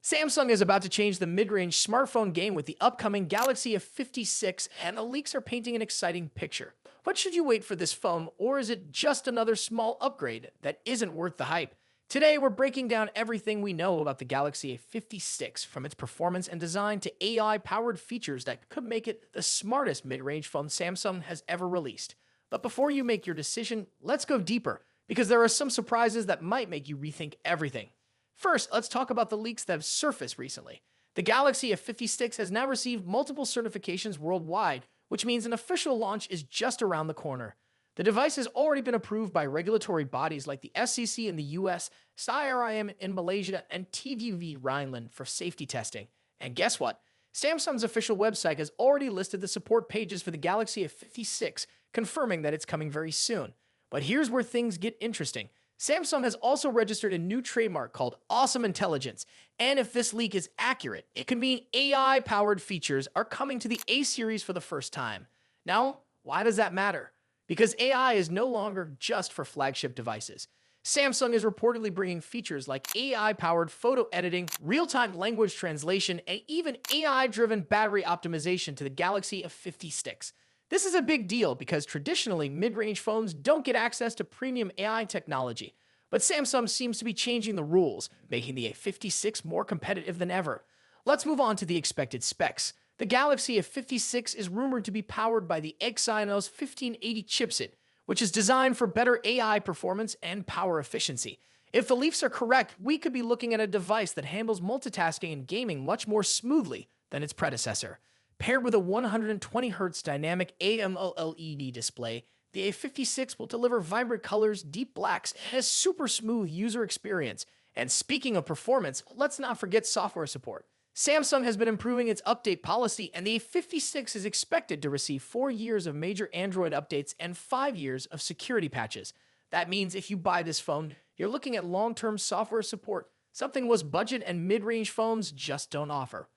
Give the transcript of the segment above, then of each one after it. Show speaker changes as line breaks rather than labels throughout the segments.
Samsung is about to change the mid-range smartphone game with the upcoming Galaxy A56, and the leaks are painting an exciting picture. But should you wait for this phone, or is it just another small upgrade that isn't worth the hype? Today, we're breaking down everything we know about the Galaxy A56, from its performance and design to AI-powered features that could make it the smartest mid-range phone Samsung has ever released. But before you make your decision, let's go deeper, because there are some surprises that might make you rethink everything. First, let's talk about the leaks that have surfaced recently. The Galaxy A56 has now received multiple certifications worldwide, which means an official launch is just around the corner. The device has already been approved by regulatory bodies like the SEC in the US, CIRIM in Malaysia, and TVV Rhineland for safety testing. And guess what? Samsung's official website has already listed the support pages for the Galaxy A56, confirming that it's coming very soon. But here's where things get interesting. Samsung has also registered a new trademark called Awesome Intelligence, and if this leak is accurate, it could mean AI-powered features are coming to the A series for the first time. Now, why does that matter? Because AI is no longer just for flagship devices. Samsung is reportedly bringing features like AI-powered photo editing, real-time language translation, and even AI-driven battery optimization to the Galaxy A56. This is a big deal because traditionally, mid-range phones don't get access to premium AI technology. But Samsung seems to be changing the rules, making the A56 more competitive than ever. Let's move on to the expected specs. The Galaxy A56 is rumored to be powered by the Exynos 1580 chipset, which is designed for better AI performance and power efficiency. If the leaks are correct, we could be looking at a device that handles multitasking and gaming much more smoothly than its predecessor. Paired with a 120Hz dynamic AMOLED display, the A56 will deliver vibrant colors, deep blacks, and a super smooth user experience. And speaking of performance, let's not forget software support. Samsung has been improving its update policy, and the A56 is expected to receive 4 years of major Android updates and 5 years of security patches. That means if you buy this phone, you're looking at long-term software support, something most budget and mid-range phones just don't offer.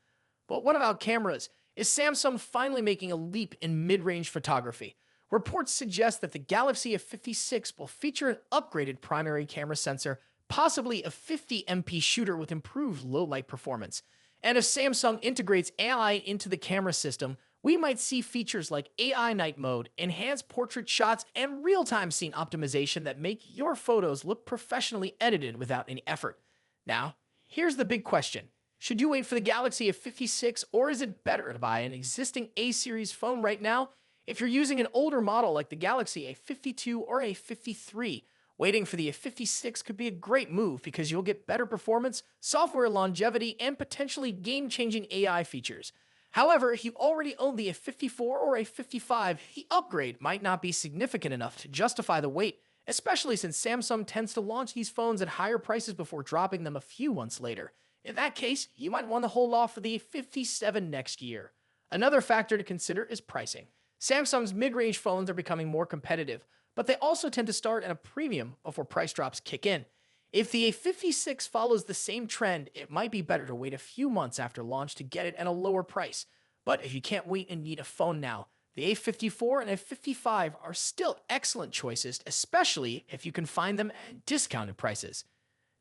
But what about cameras? Is Samsung finally making a leap in mid-range photography? Reports suggest that the Galaxy A56 will feature an upgraded primary camera sensor, possibly a 50MP shooter with improved low-light performance. And if Samsung integrates AI into the camera system, we might see features like AI night mode, enhanced portrait shots, and real-time scene optimization that make your photos look professionally edited without any effort. Now, here's the big question. Should you wait for the Galaxy A56, or is it better to buy an existing A-series phone right now? If you're using an older model like the Galaxy A52 or A53, waiting for the A56 could be a great move because you'll get better performance, software longevity, and potentially game-changing AI features. However, if you already own the A54 or A55, the upgrade might not be significant enough to justify the wait, especially since Samsung tends to launch these phones at higher prices before dropping them a few months later. In that case, you might want to hold off for the A57 next year. Another factor to consider is pricing. Samsung's mid-range phones are becoming more competitive, but they also tend to start at a premium before price drops kick in. If the A56 follows the same trend, it might be better to wait a few months after launch to get it at a lower price. But if you can't wait and need a phone now, the A54 and A55 are still excellent choices, especially if you can find them at discounted prices.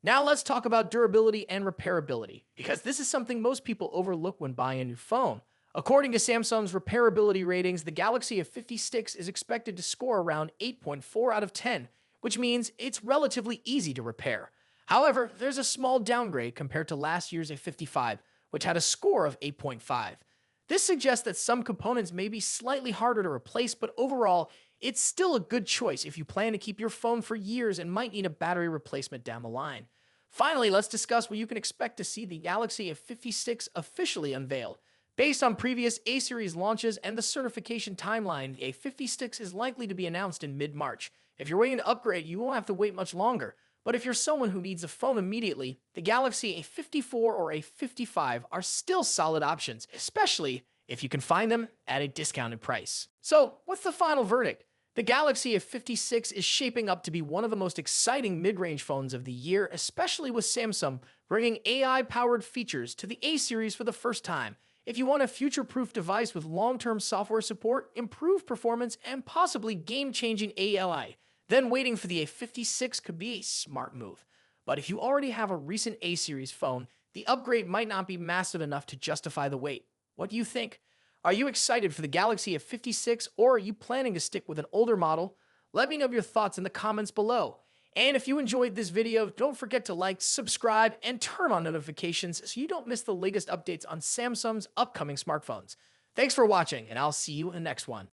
Now let's talk about durability and repairability, because this is something most people overlook when buying a new phone. According to Samsung's repairability ratings, the Galaxy A56 is expected to score around 8.4 out of 10, which means it's relatively easy to repair. However, there's a small downgrade compared to last year's A55, which had a score of 8.5. This suggests that some components may be slightly harder to replace, but overall, it's still a good choice if you plan to keep your phone for years and might need a battery replacement down the line. Finally, let's discuss when you can expect to see the Galaxy A56 officially unveiled. Based on previous A-series launches and the certification timeline, the A56 is likely to be announced in mid-March. If you're waiting to upgrade, you won't have to wait much longer. But if you're someone who needs a phone immediately, the Galaxy A54 or A55 are still solid options, especially if you can find them at a discounted price. So, what's the final verdict? The Galaxy A56 is shaping up to be one of the most exciting mid-range phones of the year, especially with Samsung bringing AI-powered features to the A-series for the first time. If you want a future-proof device with long-term software support, improved performance, and possibly game-changing AI, then waiting for the A56 could be a smart move. But if you already have a recent A-series phone, the upgrade might not be massive enough to justify the wait. What do you think? Are you excited for the Galaxy A56 or are you planning to stick with an older model? Let me know your thoughts in the comments below. And if you enjoyed this video, don't forget to like, subscribe, and turn on notifications so you don't miss the latest updates on Samsung's upcoming smartphones. Thanks for watching, and I'll see you in the next one.